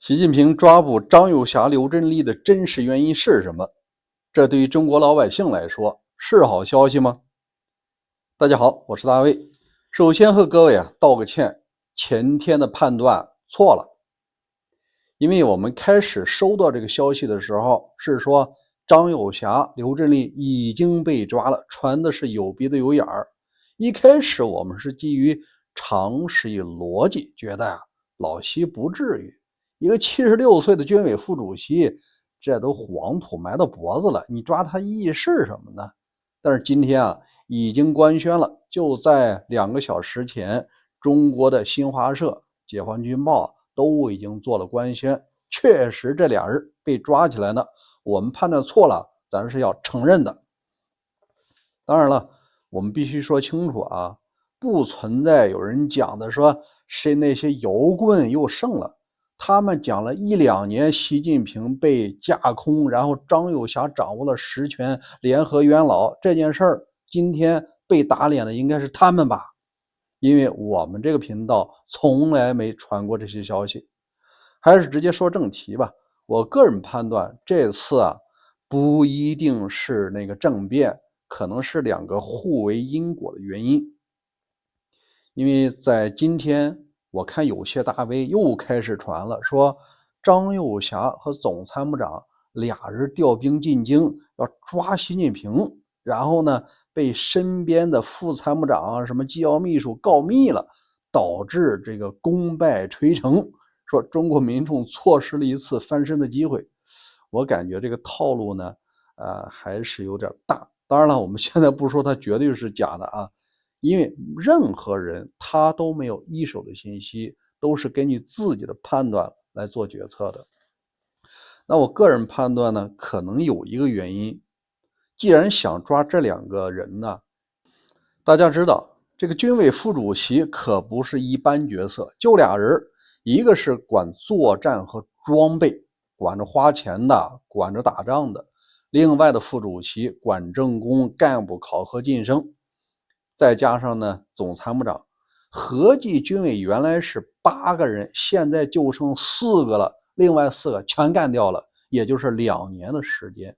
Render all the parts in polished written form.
习近平抓捕张友侠、刘振利的真实原因是什么？这对于中国老百姓来说是好消息吗？大家好，我是大卫。首先和各位道个歉，前天的判断错了。因为我们开始收到这个消息的时候是说张友侠、刘振利已经被抓了，传的是有鼻子有眼儿。一开始我们是基于常识与逻辑，觉得老习不至于，一个76岁的军委副主席，这都黄土埋到脖子了，你抓他意义是什么呢？但是今天已经官宣了，就在2个小时前，中国的新华社、解放军报都已经做了官宣，确实这俩人被抓起来了，我们判断错了，咱是要承认的。当然了，我们必须说清楚不存在有人讲的说是那些摇棍又胜了。他们讲了1-2年，习近平被架空，然后张友侠掌握了实权，联合元老这件事儿，今天被打脸的应该是他们吧？因为我们这个频道从来没传过这些消息。还是直接说正题吧。我个人判断，这次不一定是那个政变，可能是2个互为因果的原因。因为在今天，我看有些大 V 又开始传了，说张友侠和总参谋长俩人调兵进京，要抓习近平，然后呢，被身边的副参谋长什么机要秘书告密了，导致这个功败垂成，说中国民众错失了一次翻身的机会。我感觉这个套路呢，还是有点大。当然了，我们现在不说它绝对是假的因为任何人他都没有一手的信息，都是根据自己的判断来做决策的。那我个人判断呢，可能有一个原因，既然想抓这2个人呢，大家知道这个军委副主席可不是一般角色，就俩人，一个是管作战和装备，管着花钱的，管着打仗的，另外的副主席管政工、干部考核晋升，再加上呢总参谋长，合计军委原来是8个人，现在就剩4个了，另外4个全干掉了，也就是2年的时间。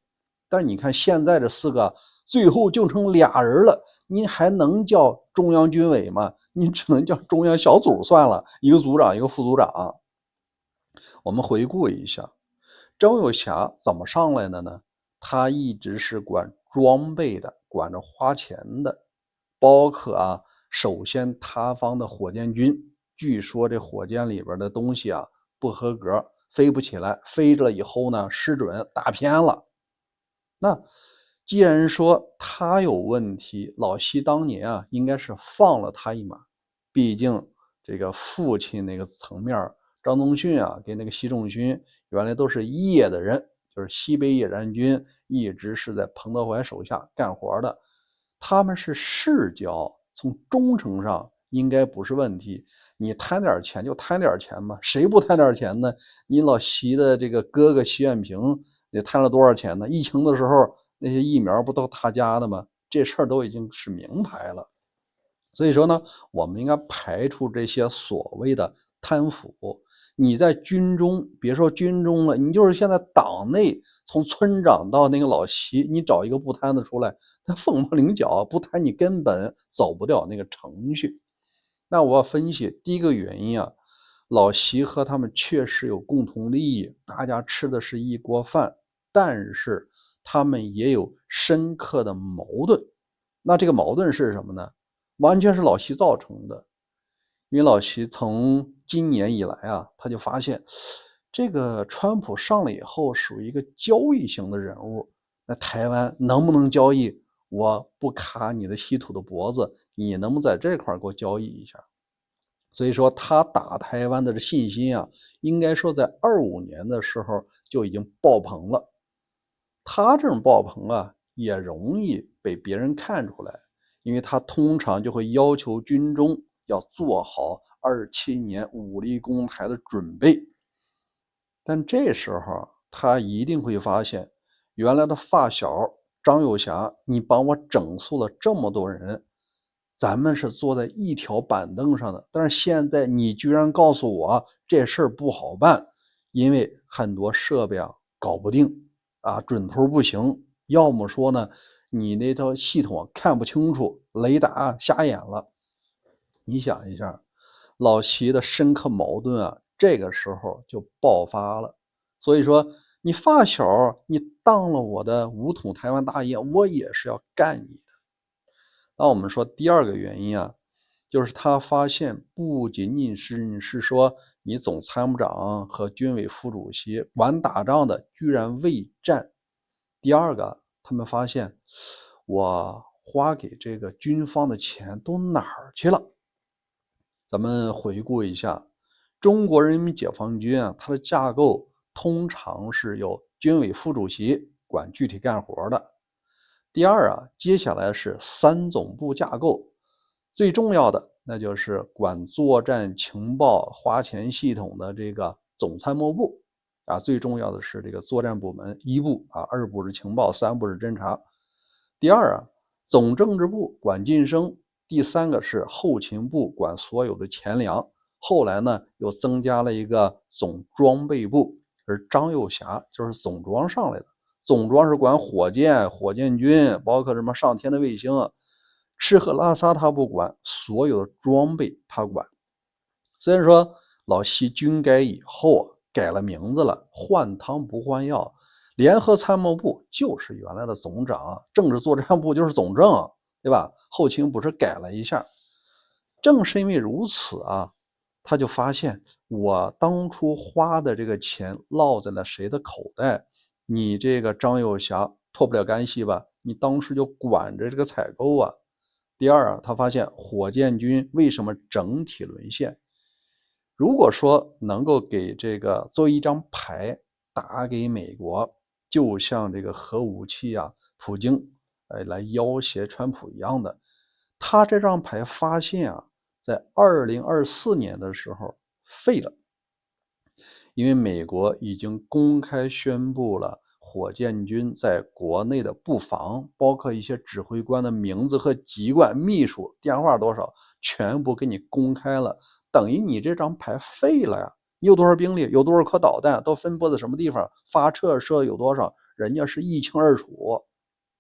但是你看现在这4个最后就成俩人了，你还能叫中央军委吗？你只能叫中央小组算了，一个组长一个副组长。我们回顾一下张友侠怎么上来的呢？他一直是管装备的，管着花钱的，包括首先他方的火箭军，据说这火箭里边的东西不合格，飞不起来，飞了以后呢失准打偏了。那既然说他有问题，老习当年应该是放了他一马，毕竟这个父亲那个层面，张宗逊跟那个习仲勋原来都是叶的人，就是西北野战军一直是在彭德怀手下干活的，他们是世交，从忠诚上应该不是问题。你贪点钱就贪点钱吧，谁不贪点钱呢？你老习的这个哥哥习远平也贪了多少钱呢？疫情的时候那些疫苗不都他家的吗？这事儿都已经是明牌了。所以说呢，我们应该排除这些所谓的贪腐。你在军中，别说军中了，你就是现在党内，从村长到那个老习，你找一个不贪的出来，他凤毛麟角，不贪你根本走不掉那个程序。那我要分析第一个原因老习和他们确实有共同利益，大家吃的是一锅饭，但是他们也有深刻的矛盾。那这个矛盾是什么呢？完全是老习造成的。因为老习从今年以来他就发现这个川普上来以后属于一个交易型的人物，那台湾能不能交易？我不卡你的稀土的脖子，你能不能在这块给我交易一下？所以说他打台湾的这信心应该说在25年的时候就已经爆棚了。他这种爆棚也容易被别人看出来，因为他通常就会要求军中要做好27年武力攻台的准备。但这时候他一定会发现，原来的发小张友侠，你帮我整肃了这么多人，咱们是坐在一条板凳上的，但是现在你居然告诉我这事儿不好办，因为很多设备搞不定准头不行，要么说呢你那套系统看不清楚，雷达瞎眼了。你想一下，老齐的深刻矛盾这个时候就爆发了。所以说，你发小你当了我的武统台湾大业，我也是要干你的。那我们说第二个原因就是他发现不仅仅是说你总参谋长和军委副主席管打仗的居然畏战，第二个他们发现我花给这个军方的钱都哪儿去了？咱们回顾一下，中国人民解放军它的架构通常是由军委副主席管具体干活的。第二接下来是三总部架构，最重要的那就是管作战情报花钱系统的这个总参谋部最重要的是这个作战部门，一部二部是情报，三部是侦察。第二总政治部管晋升，第三个是后勤部管所有的钱粮。后来呢又增加了一个总装备部，而张幼霞就是总装上来的。总装是管火箭、火箭军，包括什么上天的卫星吃喝拉撒他不管，所有的装备他管。虽然说老西军改以后改了名字了，换汤不换药，联合参谋部就是原来的总长，政治作战部就是总政，对吧？后勤不是改了一下。正是因为如此他就发现我当初花的这个钱落在了谁的口袋？你这个张幼霞脱不了干系吧？你当时就管着这个采购第二他发现火箭军为什么整体沦陷？如果说能够给这个做一张牌打给美国，就像这个核武器普京来要挟川普一样的，他这张牌发现在2024年的时候废了。因为美国已经公开宣布了火箭军在国内的布防，包括一些指挥官的名字和籍贯、秘书电话多少，全部给你公开了，等于你这张牌废了呀。你有多少兵力，有多少颗导弹，都分布在什么地方，发射有多少，人家是一清二楚。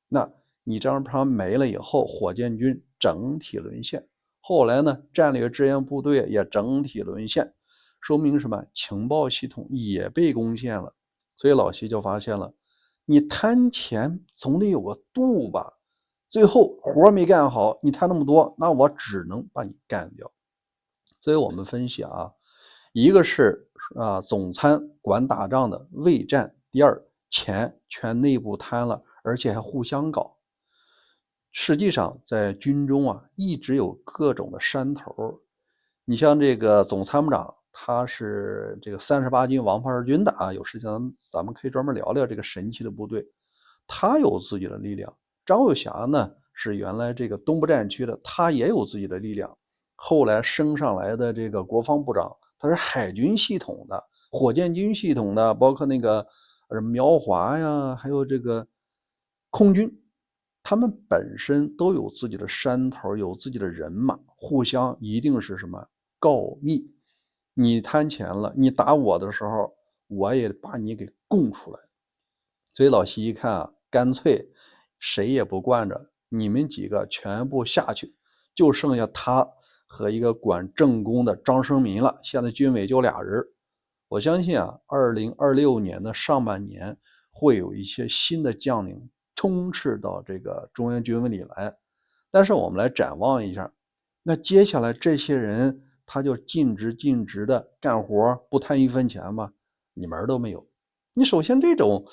那你这张牌没了以后，火箭军整体沦陷。后来呢，战略支援部队也整体沦陷，说明什么？情报系统也被攻陷了。所以老习就发现了，你贪钱总得有个度吧。最后活没干好，你贪那么多，那我只能把你干掉。所以我们分析一个是总参管打仗的畏战，第二钱全内部贪了，而且还互相搞。实际上在军中一直有各种的山头。你像这个总参谋长，他是这个38军王牌军的有时间咱们可以专门聊聊这个神奇的部队。他有自己的力量。张幼霞呢是原来这个东部战区的，他也有自己的力量。后来升上来的这个国防部长，他是海军系统的、火箭军系统的，包括那个苗华呀，还有这个空军，他们本身都有自己的山头，有自己的人马，互相一定是什么告密。你贪钱了，你打我的时候，我也把你给供出来。所以老习一看干脆谁也不惯着，你们几个全部下去，就剩下他和一个管政工的张生民了。现在军委就俩人。我相信2026年的上半年会有一些新的将领充斥到这个中央军委里来。但是我们来展望一下，那接下来这些人他就尽职尽职的干活，不贪一分钱吗？你门都没有。你首先这种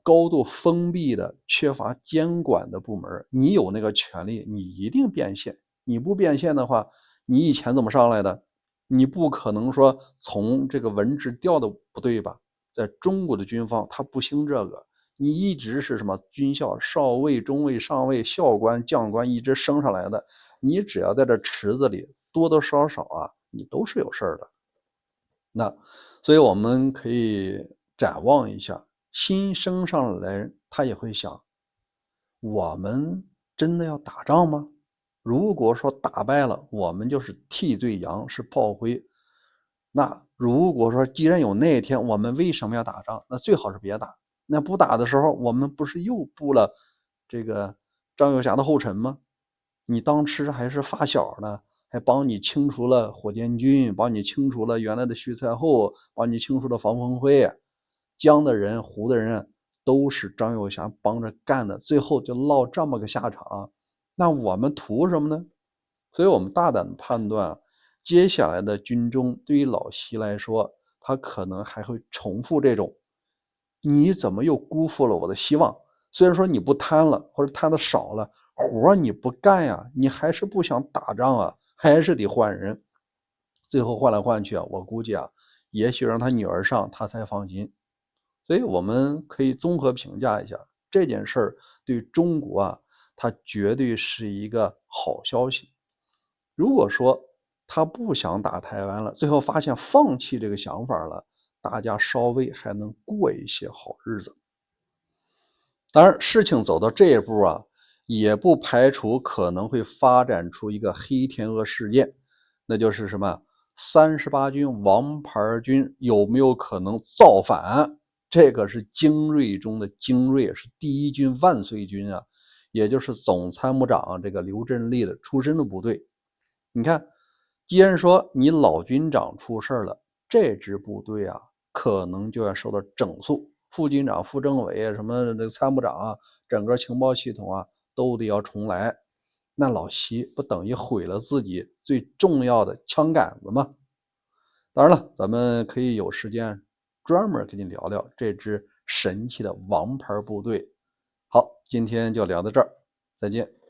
高度封闭的、缺乏监管的部门，你有那个权利，你一定变现。你不变现的话，你以前怎么上来的？你不可能说从这个文职调的，不对吧？在中国的军方，他不兴这个。你一直是什么军校少尉、中尉、上尉、校官、将官一直升上来的，你只要在这池子里多多少少你都是有事儿的。那所以我们可以展望一下，新升上来人他也会想，我们真的要打仗吗？如果说打败了，我们就是替罪羊，是炮灰。那如果说既然有那一天，我们为什么要打仗？那最好是别打。那不打的时候，我们不是又步了这个张幼侠的后尘吗？你当时还是发小呢，还帮你清除了火箭军，帮你清除了原来的徐才厚，帮你清除了房峰辉，江的人、湖的人都是张幼侠帮着干的，最后就落这么个下场。那我们图什么呢？所以我们大胆的判断，接下来的军中对于老习来说，他可能还会重复这种，你怎么又辜负了我的希望？虽然说你不贪了，或者贪的少了，活你不干呀，你还是不想打仗啊，还是得换人。最后换来换去啊，我估计啊，也许让他女儿上，他才放心。所以我们可以综合评价一下这件事儿，对中国啊，它绝对是一个好消息。如果说他不想打台湾了，最后发现放弃这个想法了，大家稍微还能过一些好日子。当然，事情走到这一步啊，也不排除可能会发展出一个黑天鹅事件，那就是什么38军王牌军有没有可能造反？这个是精锐中的精锐，是第一军万岁军啊，也就是总参谋长这个刘振立的出身的部队。你看，既然说你老军长出事了，这支部队啊，可能就要受到整肃，副军长、副政委什么这个参谋长啊，整个情报系统啊，都得要重来。那老习不等于毁了自己最重要的枪杆子吗？当然了，咱们可以有时间专门跟你聊聊这支神奇的王牌部队。好，今天就聊到这儿，再见。